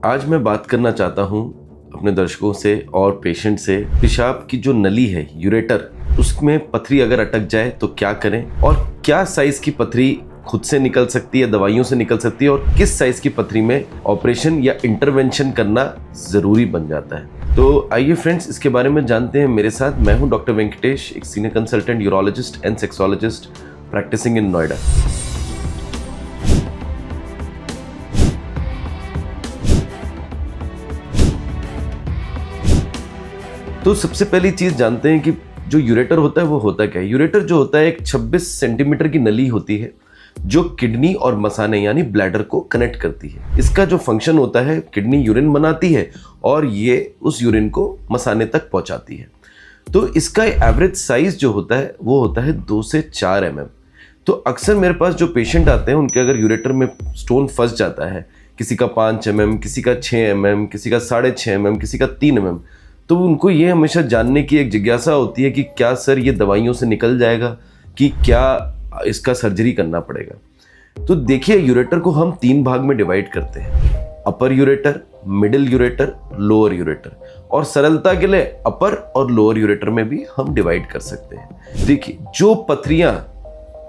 आज मैं बात करना चाहता हूँ अपने दर्शकों से और पेशेंट से। पेशाब की जो नली है यूरेटर, उसमें पथरी अगर अटक जाए तो क्या करें और क्या साइज की पथरी खुद से निकल सकती है, दवाइयों से निकल सकती है, और किस साइज की पथरी में ऑपरेशन या इंटरवेंशन करना ज़रूरी बन जाता है। तो आइए फ्रेंड्स, इसके बारे में जानते हैं। मेरे साथ मैं हूं डॉक्टर वेंकटेश, एक senior consultant urologist and sexologist practising in Noida. तो सबसे पहली चीज़ जानते हैं कि जो यूरेटर होता है वो होता क्या है। यूरेटर जो होता है एक 26 सेंटीमीटर की नली होती है जो किडनी और मसाने यानी ब्लैडर को कनेक्ट करती है। इसका जो फंक्शन होता है, किडनी यूरिन बनाती है और ये उस यूरिन को मसाने तक पहुंचाती है। तो इसका एवरेज साइज जो होता है वो होता है 2 से 4 mm। तो अक्सर मेरे पास जो पेशेंट आते हैं उनके अगर यूरेटर में स्टोन फंस जाता है, किसी का 5 mm, किसी का 6 mm, किसी का 6.5 mm, किसी का 3 mm, तो उनको ये हमेशा जानने की एक जिज्ञासा होती है कि क्या सर ये दवाइयों से निकल जाएगा कि क्या इसका सर्जरी करना पड़ेगा। तो देखिए, यूरेटर को हम 3 भाग में डिवाइड करते हैं, upper ureter, middle ureter, lower ureter, और सरलता के लिए अपर और लोअर यूरेटर में भी हम डिवाइड कर सकते हैं। देखिए, जो पथरियां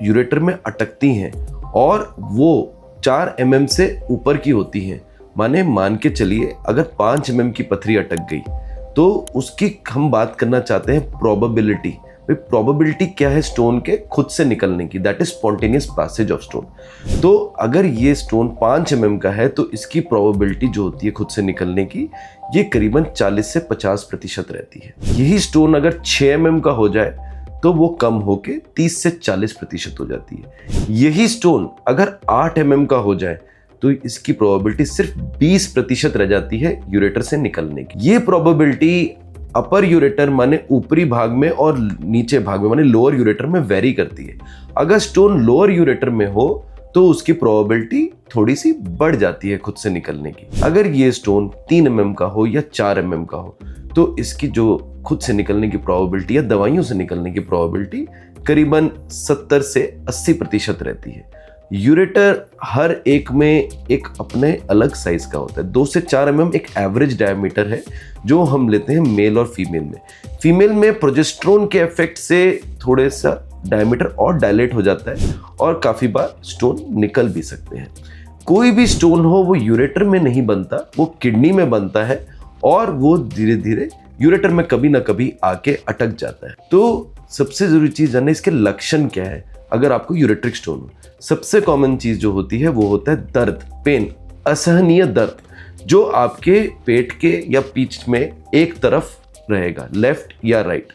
यूरेटर में अटकती हैं और वो 4 mm से ऊपर की होती हैं, मान के चलिए अगर 5 mm की पथरी अटक गई तो उसकी हम बात करना चाहते हैं प्रोबेबिलिटी। भाई प्रोबेबिलिटी क्या है स्टोन के खुद से निकलने की, that is spontaneous passage of stone. तो अगर ये स्टोन 5 mm का है तो इसकी प्रोबेबिलिटी जो होती है खुद से निकलने की, ये करीबन 40 से 50% रहती है। यही स्टोन अगर 6 mm का हो जाए तो वो कम होके 30 से 40% हो जाती है। यही स्टोन अगर 8 mm का हो जाए तो इसकी प्रोबेबिलिटी सिर्फ 20% रह जाती है यूरेटर से निकलने की। ये प्रोबेबिलिटी अपर यूरेटर माने ऊपरी भाग में और नीचे भाग में माने लोअर यूरेटर में वेरी करती है। अगर स्टोन लोअर यूरेटर में हो तो उसकी प्रोबेबिलिटी थोड़ी सी बढ़ जाती है खुद से निकलने की। अगर ये स्टोन 3 mm का हो या 4 mm का हो तो इसकी जो खुद से निकलने की प्रोबेबिलिटी या दवाइयों से निकलने की प्रोबेबिलिटी करीबन 70 से 80% रहती है। यूरेटर हर एक में एक अपने अलग साइज का होता है। 2 से 4 mm एक एवरेज डायमीटर है जो हम लेते हैं मेल और फीमेल में। फीमेल में प्रोजेस्टेरोन के इफेक्ट से थोड़े सा डायमीटर और डायलेट हो जाता है और काफ़ी बार स्टोन निकल भी सकते हैं। कोई भी स्टोन हो वो यूरेटर में नहीं बनता, वो किडनी में बनता है और वो धीरे धीरे यूरेटर में कभी ना कभी आके अटक जाता है। तो सबसे ज़रूरी चीज़ जानना इसके लक्षण क्या है। अगर आपको यूरेट्रिक स्टोन हो, सबसे कॉमन चीज़ जो होती है वो होता है दर्द, पेन, असहनीय दर्द जो आपके पेट के या पीठ में एक तरफ रहेगा, लेफ्ट या राइट।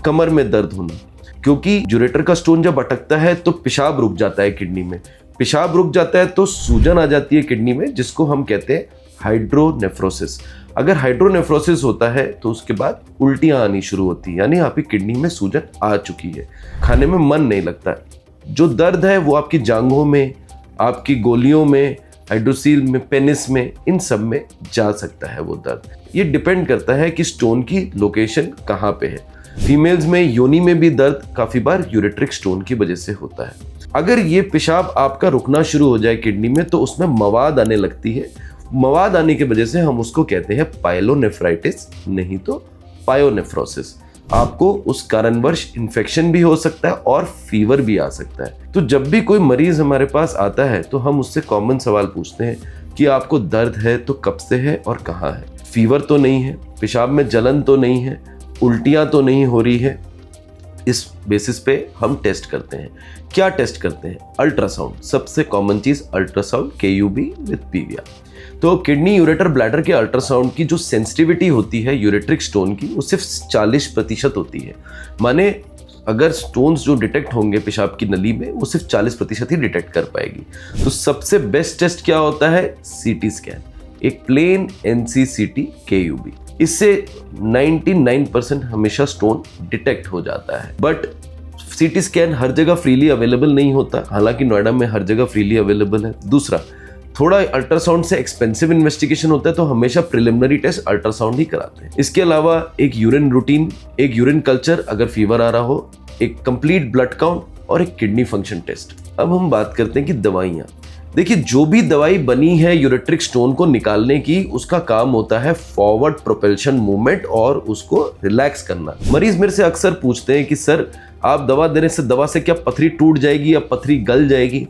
कमर में दर्द होना, क्योंकि यूरेटर का स्टोन जब अटकता है तो पेशाब रुक जाता है किडनी में। पेशाब रुक जाता है तो सूजन आ जाती है किडनी में, जिसको हम कहते हैं हाइड्रोनेफ्रोसिस। अगर हाइड्रोनेफ्रोसिस होता है तो उसके बाद उल्टियां आनी शुरू होती है, यानी आपकी किडनी में सूजन आ चुकी है, खाने में मन नहीं लगता। जो दर्द है वो आपकी जांघों में, आपकी गोलियों में, हाइड्रोसील में, पेनिस में, इन सब में जा सकता है वो दर्द। ये डिपेंड करता है कि स्टोन की लोकेशन कहाँ पे है। फीमेल्स में योनि में भी दर्द काफ़ी बार यूरेट्रिक स्टोन की वजह से होता है। अगर ये पेशाब आपका रुकना शुरू हो जाए किडनी में तो उसमें मवाद आने लगती है। मवाद आने की वजह से हम उसको कहते हैं पाइलोनेफ्राइटिस, नहीं तो पायोनेफ्रोसिस। आपको उस कारणवश इन्फेक्शन भी हो सकता है और फीवर भी आ सकता है। तो जब भी कोई मरीज हमारे पास आता है तो हम उससे कॉमन सवाल पूछते हैं कि आपको दर्द है तो कब से है और कहाँ है, फीवर तो नहीं है, पेशाब में जलन तो नहीं है, उल्टियाँ तो नहीं हो रही है। इस बेसिस पे हम टेस्ट करते हैं। क्या टेस्ट करते हैं? अल्ट्रासाउंड, सबसे common cheese ultrasound, KUB with PVR। तो किडनी यूरेटर ब्लैडर के अल्ट्रासाउंड की जो सेंसिटिविटी होती है यूरेट्रिक स्टोन की, वो सिर्फ 40% होती है। माने अगर स्टोन्स जो डिटेक्ट होंगे पेशाब की नली में वो सिर्फ 40% ही डिटेक्ट कर पाएगी। तो सबसे बेस्ट टेस्ट क्या होता है? CT स्कैन, एक प्लेन NC-CT KUB। इससे 99% हमेशा स्टोन डिटेक्ट हो जाता है। बट CT स्कैन हर जगह फ्रीली अवेलेबल नहीं होता, हालांकि नोएडा में हर जगह फ्रीली अवेलेबल है। दूसरा, थोड़ा अल्ट्रासाउंड से एक्सपेंसिव इन्वेस्टिगेशन होता है तो हमेशा प्रिलिमिनरी टेस्ट अल्ट्रासाउंड ही कराते हैं। इसके अलावा एक यूरिन रूटीन, एक यूरिन कल्चर अगर फीवर आ रहा हो, एक कंप्लीट ब्लड काउंट और एक किडनी फंक्शन टेस्ट। अब हम बात करते हैं कि दवाइयाँ। देखिए, जो भी दवाई बनी है यूरेट्रिक स्टोन को निकालने की, उसका काम होता है फॉरवर्ड प्रोपल्शन मूवमेंट और उसको रिलैक्स करना। मरीज मेरे से अक्सर पूछते हैं कि सर, आप दवा देने से दवा से क्या पथरी टूट जाएगी या पथरी गल जाएगी?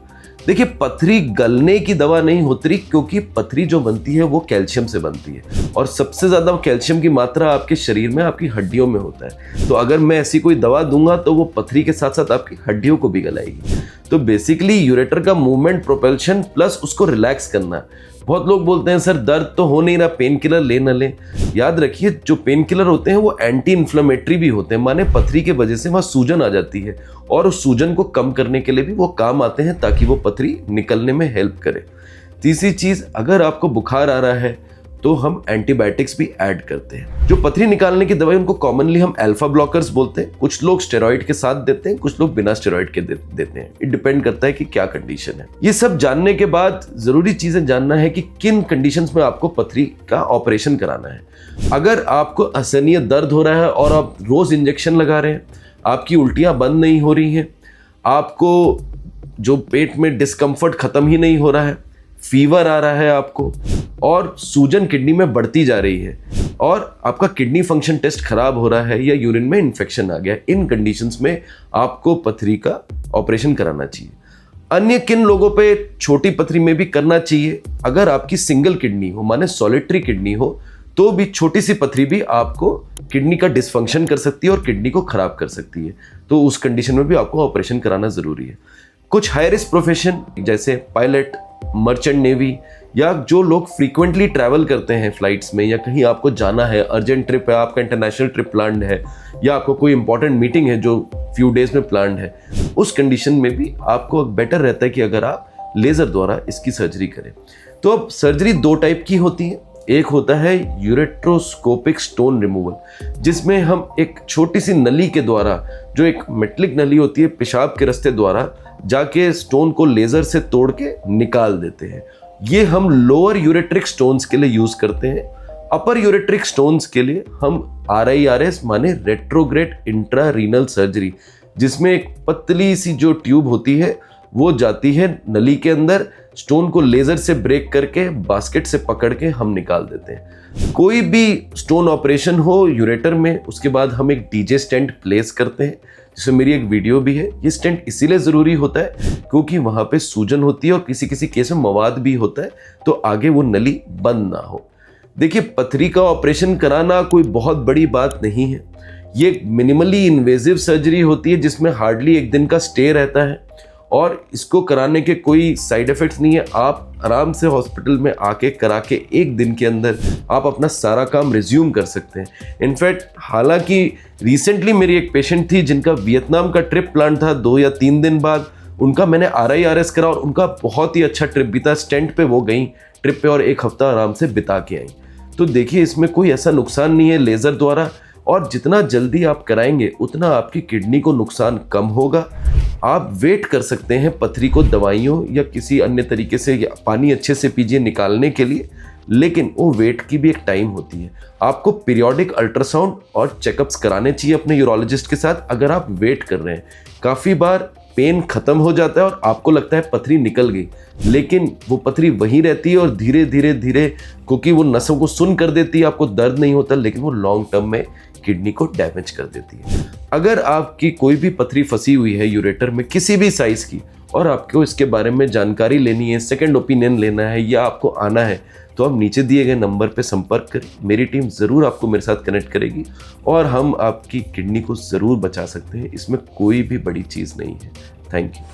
देखिए, पथरी गलने की दवा नहीं होती, क्योंकि पथरी जो बनती है वो कैल्शियम से बनती है और सबसे ज़्यादा कैल्शियम की मात्रा आपके शरीर में, आपकी हड्डियों में होता है। तो अगर मैं ऐसी कोई दवा दूंगा तो वो पथरी के साथ साथ आपकी हड्डियों को भी गलाएगी। तो बेसिकली यूरेटर का मूवमेंट, प्रोपल्शन प्लस उसको रिलैक्स करना। बहुत लोग बोलते हैं सर, दर्द तो हो नहीं रहा, पेन किलर ले न ले। याद रखिए, जो पेन किलर होते हैं वो एंटी इन्फ्लेमेटरी भी होते हैं, माने पथरी की वजह से वहाँ सूजन आ जाती है और उस सूजन को कम करने के लिए भी वो काम आते हैं, ताकि वो पथरी निकलने में हेल्प करे। तीसरी चीज़, अगर आपको बुखार आ रहा है तो हम एंटीबायोटिक्स भी ऐड करते हैं। जो पथरी निकालने की दवाई, उनको कॉमनली हम अल्फा ब्लॉकर्स बोलते हैं। कुछ लोग स्टेरॉइड के साथ देते हैं, कुछ लोग बिना स्टेरॉइड के देते हैं। इट डिपेंड करता है कि क्या कंडीशन है। ये सब जानने के बाद जरूरी चीजें जानना है कि किन कंडीशंस में आपको पथरी का ऑपरेशन कराना है। अगर आपको असहनीय दर्द हो रहा है और आप रोज इंजेक्शन लगा रहे हैं, आपकी उल्टियां बंद नहीं हो रही हैं, आपको जो पेट में डिस्कम्फर्ट खत्म ही नहीं हो रहा है, फीवर आ रहा है आपको, और सूजन किडनी में बढ़ती जा रही है, और आपका किडनी फंक्शन टेस्ट खराब हो रहा है या यूरिन में इन्फेक्शन आ गया, इन कंडीशंस में आपको पथरी का ऑपरेशन कराना चाहिए। अन्य किन लोगों पे छोटी पथरी में भी करना चाहिए? अगर आपकी सिंगल किडनी हो, माने सॉलिटरी किडनी हो, तो भी छोटी सी पथरी भी आपको किडनी का डिसफंक्शन कर सकती है और किडनी को खराब कर सकती है। तो उस कंडीशन में भी आपको ऑपरेशन कराना जरूरी है। कुछ हाई रिस्क प्रोफेशन जैसे पायलट, मर्चेंट नेवी, या जो लोग फ्रीक्वेंटली ट्रैवल करते हैं फ्लाइट्स में, या कहीं आपको जाना है, अर्जेंट ट्रिप है, आपका इंटरनेशनल ट्रिप प्लान्ड है, या आपको कोई इंपॉर्टेंट मीटिंग है जो फ्यू डेज में प्लान्ड है, उस कंडीशन में भी आपको बेटर रहता है कि अगर आप लेजर द्वारा इसकी सर्जरी करें। तो अब सर्जरी दो टाइप की होती है। एक होता है यूरेट्रोस्कोपिक स्टोन रिमूवल, जिसमें हम एक छोटी सी नली के द्वारा, जो एक मेटलिक नली होती है, पेशाब के रास्ते द्वारा जाके स्टोन को लेजर से तोड़ के निकाल देते हैं। ये हम लोअर यूरेट्रिक स्टोन्स के लिए यूज करते हैं। अपर यूरेट्रिक स्टोन्स के लिए हम RIRS माने रेट्रोग्रेड इंट्रारीनल सर्जरी, जिसमें एक पतली सी जो ट्यूब होती है वो जाती है नली के अंदर, स्टोन को लेजर से ब्रेक करके बास्केट से पकड़ के हम निकाल देते हैं। कोई भी स्टोन ऑपरेशन हो यूरेटर में, उसके बाद हम एक DJ स्टेंट प्लेस करते हैं, जिसमें मेरी एक वीडियो भी है। ये स्टेंट इसीलिए ज़रूरी होता है क्योंकि वहाँ पे सूजन होती है और किसी किसी केस में मवाद भी होता है, तो आगे वो नली बंद ना हो। देखिए, पथरी का ऑपरेशन कराना कोई बहुत बड़ी बात नहीं है। ये मिनिमली इन्वेजिव सर्जरी होती है, जिसमें हार्डली एक दिन का स्टे रहता है और इसको कराने के कोई साइड इफ़ेक्ट्स नहीं है। आप आराम से हॉस्पिटल में आके करा के एक दिन के अंदर आप अपना सारा काम रिज्यूम कर सकते हैं। इनफैक्ट हालांकि रिसेंटली मेरी एक पेशेंट थी जिनका वियतनाम का ट्रिप प्लान था, 2 या 3 दिन बाद उनका मैंने RIRS करा और उनका बहुत ही अच्छा ट्रिप बीता। स्टेंट पे वो गई ट्रिप पे और 1 हफ्ता आराम से बिता के आई। तो देखिए, इसमें कोई ऐसा नुकसान नहीं है लेज़र द्वारा, और जितना जल्दी आप कराएंगे उतना आपकी किडनी को नुकसान कम होगा। आप वेट कर सकते हैं पथरी को दवाइयों या किसी अन्य तरीके से, या पानी अच्छे से पीजिए निकालने के लिए, लेकिन वो वेट की भी एक टाइम होती है। आपको पीरियोडिक अल्ट्रासाउंड और चेकअप्स कराने चाहिए अपने यूरोलॉजिस्ट के साथ अगर आप वेट कर रहे हैं। काफ़ी बार पेन खत्म हो जाता है और आपको लगता है पथरी निकल गई, लेकिन वो पथरी वहीं रहती है और धीरे धीरे धीरे, क्योंकि वो नसों को सुन्न कर देती है, आपको दर्द नहीं होता, लेकिन वो लॉन्ग टर्म में किडनी को डैमेज कर देती है। अगर आपकी कोई भी पथरी फंसी हुई है यूरेटर में किसी भी साइज की, और आपको इसके बारे में जानकारी लेनी है, सेकंड ओपिनियन लेना है, या आपको आना है, तो आप नीचे दिए गए नंबर पे संपर्क करें। मेरी टीम ज़रूर आपको मेरे साथ कनेक्ट करेगी और हम आपकी किडनी को ज़रूर बचा सकते हैं। इसमें कोई भी बड़ी चीज़ नहीं है। Thank you.